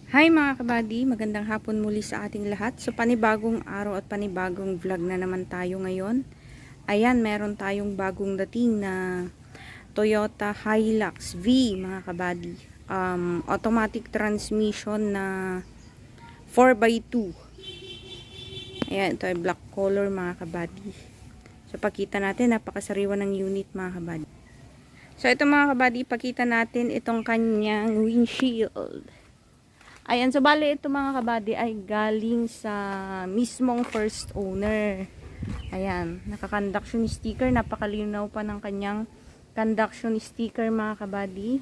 Hi mga kabady, magandang hapon muli sa ating lahat. So panibagong araw at panibagong vlog na naman tayo ngayon. Ayan, meron tayong bagong dating na Toyota Hilux V mga kabady. Automatic transmission na 4x2. Ayan, ito ay black color mga kabady. So pakita natin, napakasariwa ng unit mga kabady. So ito mga kabady, pakita natin itong kanyang windshield. Ayan, so bali ito mga kabady ay galing sa mismong first owner. Ayan, naka-conduction sticker, napakalinaw pa ng kanyang conduction sticker mga kabady.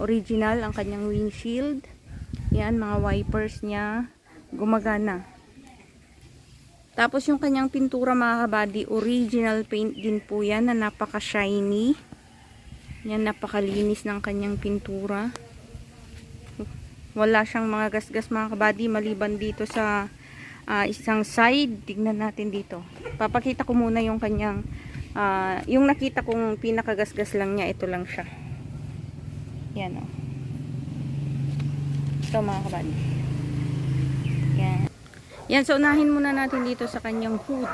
Original ang kanyang windshield. Ayan, mga wipers niya, gumagana. Tapos yung kanyang pintura mga kabady, original paint din po yan na napaka-shiny. Yan, napakalinis ng kanyang pintura. Wala siyang mga gasgas mga kabady maliban dito sa isang side. Tignan natin dito. Papakita ko muna yung kanyang yung nakita kong pinakagasgas lang niya, ito lang siya. Yan o. Ito mga kabady. Yan. Yan, so unahin muna natin dito sa kanyang hood.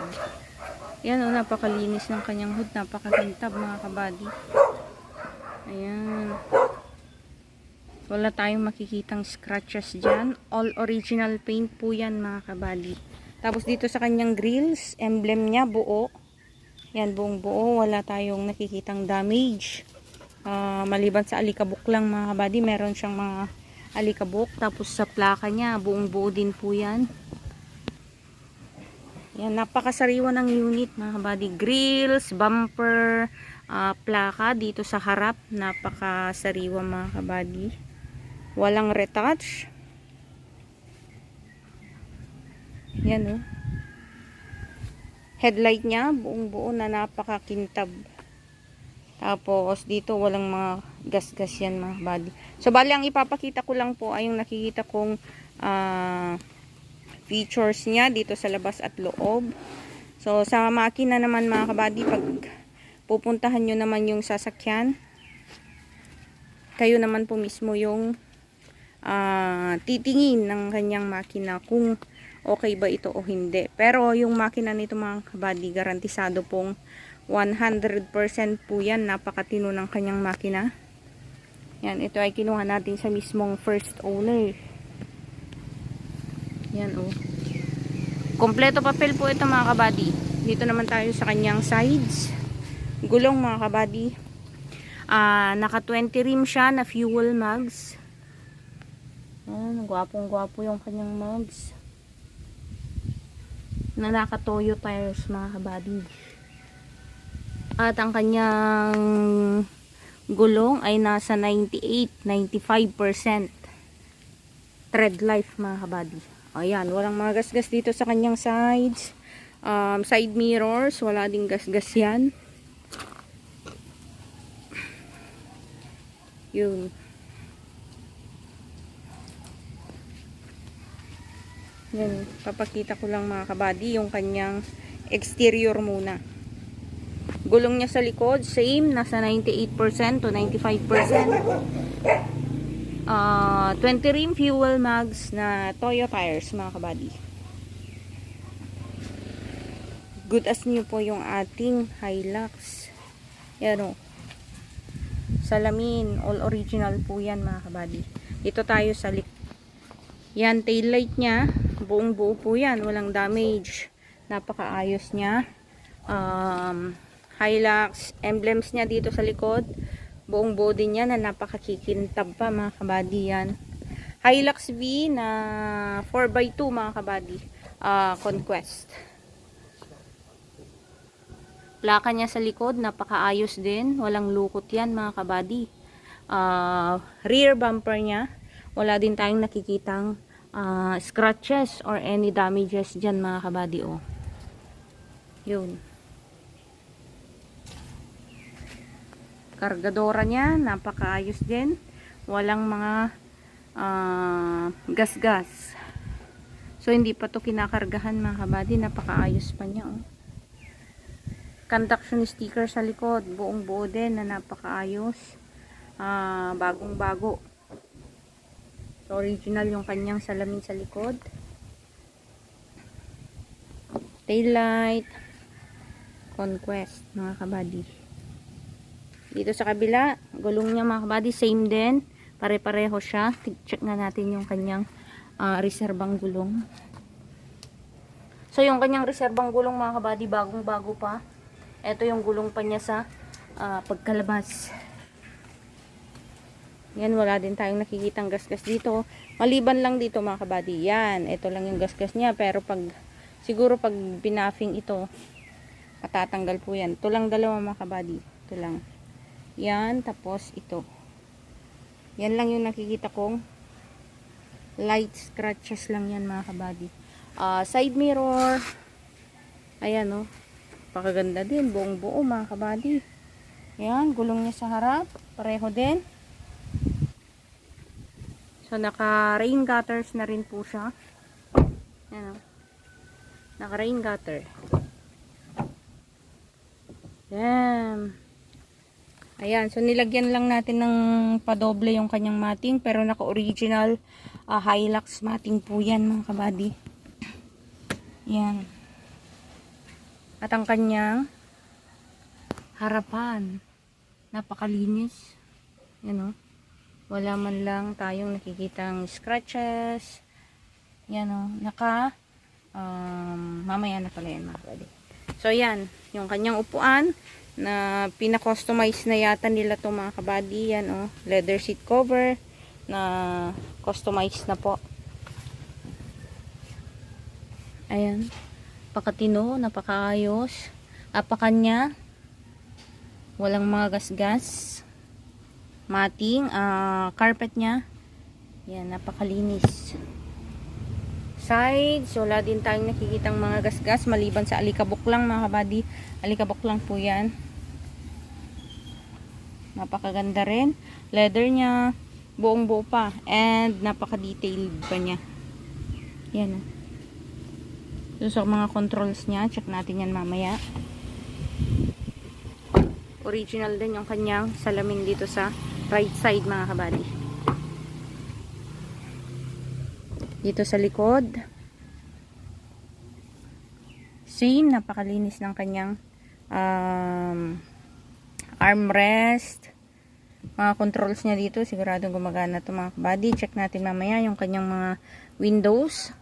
Yan o, napakalinis ng kanyang hood. Napakakintab mga kabady. Ayan. Wala tayong makikitang scratches dyan. All original paint po yan mga kabady. Tapos dito sa kanyang grills, emblem niya buo. Yan, buong buo. Wala tayong nakikitang damage. Maliban sa alikabok lang mga kabady. Meron siyang mga alikabok. Tapos sa plaka niya, buong buo din po yan. Yan, napakasariwa ng unit mga kabady. Grills, bumper, plaka dito sa harap. Napakasariwa mga kabady. Walang retouch. Yan o. Headlight niya, buong buo na napakakintab. Tapos dito walang mga gas-gas yan mga kabady. So bali ang ipapakita ko lang po ay yung nakikita kong features niya dito sa labas at loob. So sa makina naman mga kabady, pag pupuntahan nyo naman yung sasakyan, kayo naman po mismo yung titingin ng kanyang makina kung okay ba ito o hindi. Pero yung makina nito mga kabady, garantisado pong 100% po yan. Napakatino ng kanyang makina. Yan, ito ay kinuha natin sa mismong first owner. Yan o. Kompleto papel po ito mga kabady. Dito naman tayo sa kanyang sides. Gulong mga kabady. Naka 20 rim siya na fuel mugs. Gwapong gwapo yung kanyang mugs. Na naka-toyo tires mga kabady. At ang kanyang gulong ay nasa 98-95% tread life mga kabady. Ayan, walang mga gasgas dito sa kanyang sides. Side mirrors, wala ding gasgas yan. Yun. Yan, papakita ko lang mga kabady yung kanyang exterior muna. Gulong niya sa likod, same, nasa 98% to 95%. 20 rim fuel mugs na Toyo tires mga kabady. Good as new po yung ating Hilux. Yan o. Salamin, all original po yan mga kabady. Dito tayo sa yan, tail light niya, buong buo po yan, walang damage. Napakaayos niya. Hilux, emblems niya dito sa likod, buong buo din yan na napakakikintab pa mga kabady yan. Hilux V na 4x2 mga kabady. Conquest. Plaka niya sa likod, napakaayos din. Walang lukot yan mga kabady. Rear bumper niya, wala din tayong nakikitang scratches or any damages dyan mga kabady. Oh. Yun. Kargadora niya, napakaayos din. Walang mga gas-gas. So hindi pa to kinakargahan mga kabady, napakaayos pa niya. Oh. Conduction sticker sa likod, buong buo din na napakaayos. Bagong bago. So, original yung kanyang salamin sa likod. Taillight. Conquest, mga kabady. Dito sa kabila, gulong niya mga kabady, same din. Pare-pareho siya. Check na natin yung kanyang reserbang gulong. So, yung kanyang reserbang gulong mga kabady, bagong-bago pa. Ito yung gulong pa niya sa pagkalabas. Yan, wala din tayong nakikitang gasgas dito. Maliban lang dito mga kabady. Yan, ito lang yung gasgas niya. Pero siguro pag pinaffing ito, matatanggal po yan. Ito lang dalawa mga kabady. Ito lang. Yan, tapos ito. Yan lang yung nakikita kong light scratches lang yan mga kabady. Side mirror. Ayan o. Pakaganda din. Buong buo mga kabady. Yan, gulong niya sa harap. Pareho din. So, naka-rain gutters na rin po siya. Yan o. Naka-rain gutter. Yan. Ayan. So, nilagyan lang natin ng padoble yung kanyang matting. Pero naka-original Hilux matting po yan mga kabady. Yan. At ang kanyang harapan. Napakalinis. Yan o. Wala man lang tayong nakikitang scratches. Yan o. Mamaya na pala yan mga kabady. So yan. Yung kanyang upuan na pina-customize na yata nila to mga kabady. Yan o. Leather seat cover na customize na po. Ayan. Pakatino. Napakaayos. Apakanya. Walang mga gasgas. Mating carpet niya. Yan, napakalinis. Sides, wala din tayong nakikitang mga gasgas maliban sa alikabok lang mga kabady. Alikabok lang po yan. Napakaganda rin. Leather niya, buong buo pa. And napaka-detailed pa niya. Yan. So, sa mga controls niya, check natin yan mamaya. Original din yung kanyang salamin dito sa right side mga kabady. Dito sa likod. Same, napakalinis ng kanyang armrest. Mga controls niya dito, siguradong gumagana ito mga kabady. Check natin mamaya yung kanyang mga windows.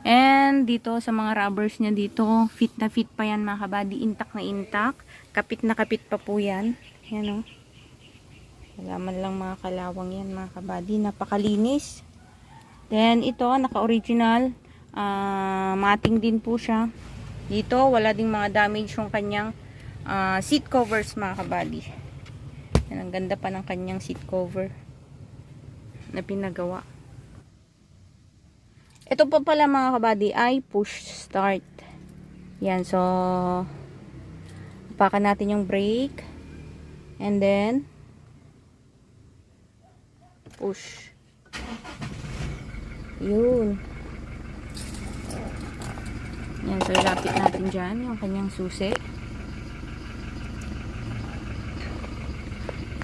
And dito sa mga rubbers niya dito, fit na fit pa yan mga kabady. Intact na intact. Kapit na kapit pa po yan. Yan o. Wala man lang mga kalawang yan mga kabady. Napakalinis. Then ito, naka-original. Mating din po siya. Dito, wala ding mga damage yung kanyang seat covers mga kabady. Yan, ang ganda pa ng kanyang seat cover na pinagawa. Ito pa pala mga kabady ay push start. Yan, so pakan natin yung brake. And then push. Yun. Yan, so ilapit natin dyan yung kanyang susi.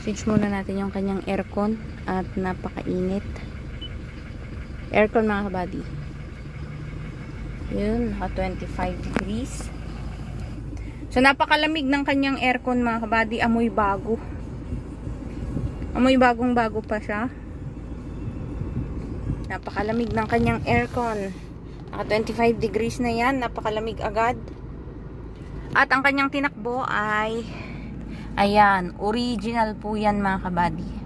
Switch muna natin yung kanyang aircon at napakainit. Aircon mga kabady. Yun, naka 25 degrees. So napakalamig ng kanyang aircon mga kabady. Amoy bago. Amoy bagong bago pa siya. Napakalamig ng kanyang aircon. Naka 25 degrees na yan. Napakalamig agad. At ang kanyang tinakbo ay ayan, original po yan mga kabady.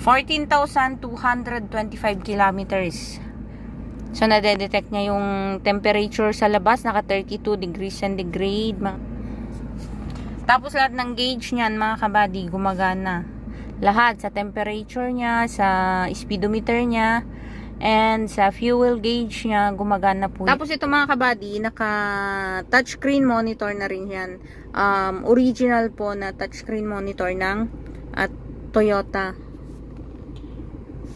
14,225 kilometers. So, nadedetect niya yung temperature sa labas. Naka 32 degrees centigrade. Tapos, lahat ng gauge niyan, mga kabady, gumagana. Lahat. Sa temperature niya, sa speedometer niya, and sa fuel gauge niya, gumagana po. Tapos, ito mga kabady, naka touchscreen monitor na rin yan. Original po na touchscreen monitor ng Toyota.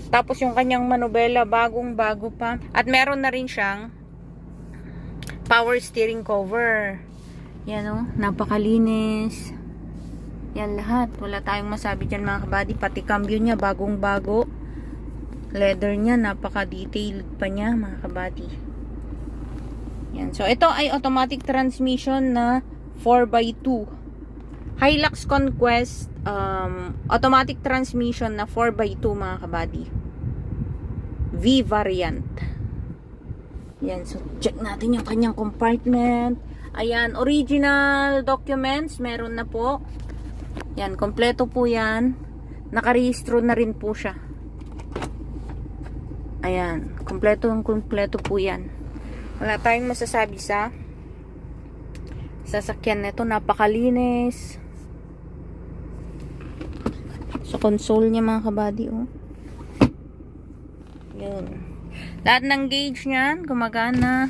Tapos yung kanyang manubela, bagong-bago pa. At meron na rin siyang power steering cover. Yan o, napakalinis. Yan lahat. Wala tayong masabi dyan mga kabady. Pati cambio niya, bagong-bago. Leather niya, napaka-detailed pa niya mga kabady. Yan. So, ito ay automatic transmission na 4x2. Hilux Conquest automatic transmission na 4x2 mga kabady. V variant. Yan. So, check natin yung kanyang compartment. Ayan. Original documents. Meron na po. Yan. Kompleto po yan. Nakarehistro na rin po siya. Ayan. Kompleto po yan. Wala tayong masasabi sa sasakyan nito. Napakalinis. So, console niya mga kabady, oh. Yun. Lahat ng gauge niyan, gumagana.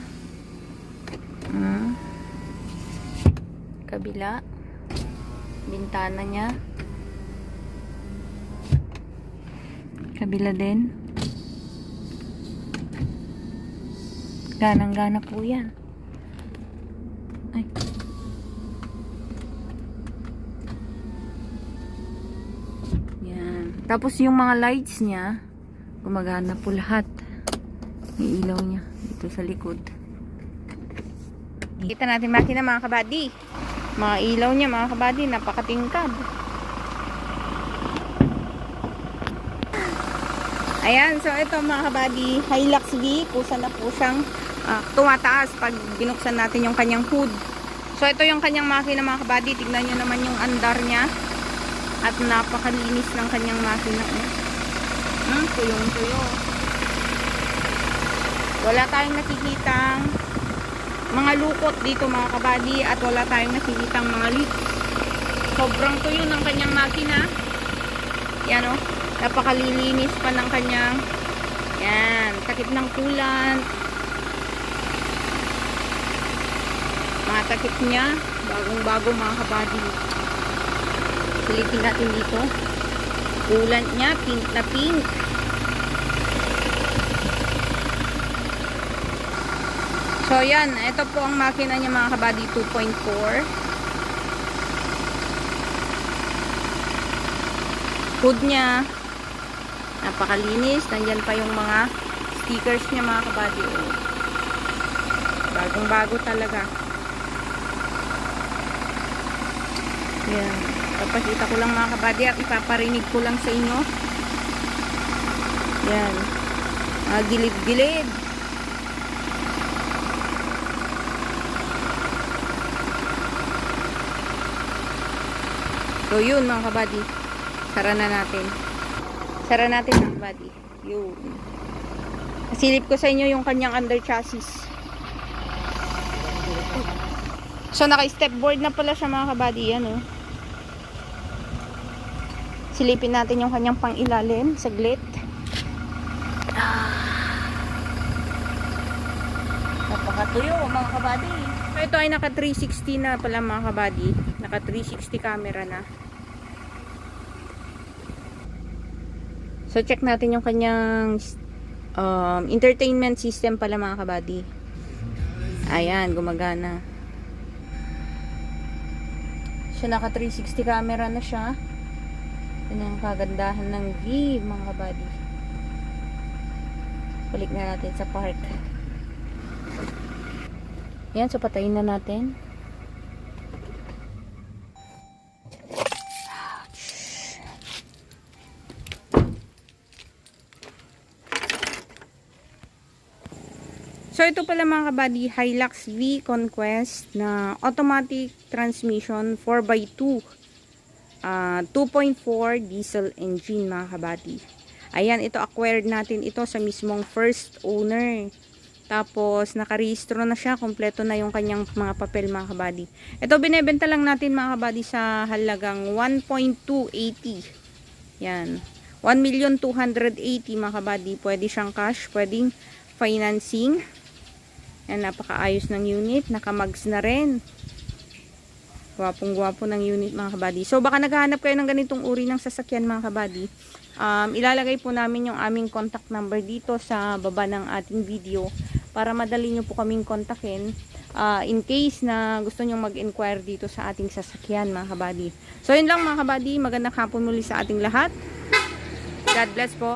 Kabila. Bintana niya. Kabila din. Ganang-gana po yan. Ay. Yan. Tapos yung mga lights niya, gumagana po lahat. May ilaw niya dito sa likod. Kita natin makina mga kabady. Mga ilaw niya mga kabady, napakatingkad. Ayan, so ito mga kabady, Hilux V, kusa na po siyang tumataas pag binuksan natin yung kanyang hood. So ito yung kanyang makina mga kabady, tignan nyo naman yung andar niya. At napakalinis ng kanyang makina. Tuyong-tuyo. Wala tayong nakikitang mga lukot dito mga kabady at wala tayong nakikitang mga leaks. Sobrang tuyo ng kanyang makina. Yan o. Napakalilinis pa ng kanyang yan. Takip ng coolant. Mga takip niya. Bagong-bago mga kabady. Silipin natin dito. Coolant niya. Pink na pink. So, yan. Ito po ang makina niya mga kabady 2.4. Hood niya. Napakalinis. Nandyan pa yung mga stickers niya mga kabady. Bagong-bago talaga. Yan. Papakita ko lang mga kabady at ipaparinig ko lang sa inyo. Yan. Mga gilid-gilid. So yun mga kabady. Sara na natin. Sara natin mga kabady. Yun. Nasilip ko sa inyo yung kanyang under chassis. So naka-step board na pala siya mga kabady. Yan oh. Silipin natin yung kanyang pang-ilalim. Saglit. Napakatuyo mga kabady. So ito ay naka 360 na pala mga kabady. Naka 360 camera na. So check natin yung kanyang entertainment system pala mga kabady. Ayan, gumagana. So naka 360 camera na siya. Yan ang kagandahan ng V mga kabady. Balik na natin sa park. Yan, so patayin na natin. So ito pala mga kabady, Hilux V Conquest na automatic transmission 4x2. 2.4 diesel engine mga kabady. Ayan, ito acquired natin ito sa mismong first owner. Tapos nakarehistro na siya, kompleto na yung kanyang mga papel mga kabady. Ito binebenta lang natin mga kabady sa halagang 1.280. Yan. 1,280,000 mga kabady. Pwede siyang cash, pwedeng financing. Yan, napakaayos ng unit, nakamags na rin. Gwapong-gwapo ng unit mga kabady. So baka naghahanap kayo ng ganitong uri ng sasakyan mga kabady. Ilalagay po namin yung aming contact number dito sa baba ng ating video para madali nyo po kaming kontakin in case na gusto nyo mag-inquire dito sa ating sasakyan mga kabady. So yun lang mga kabady, magandang hapon muli sa ating lahat. God bless po.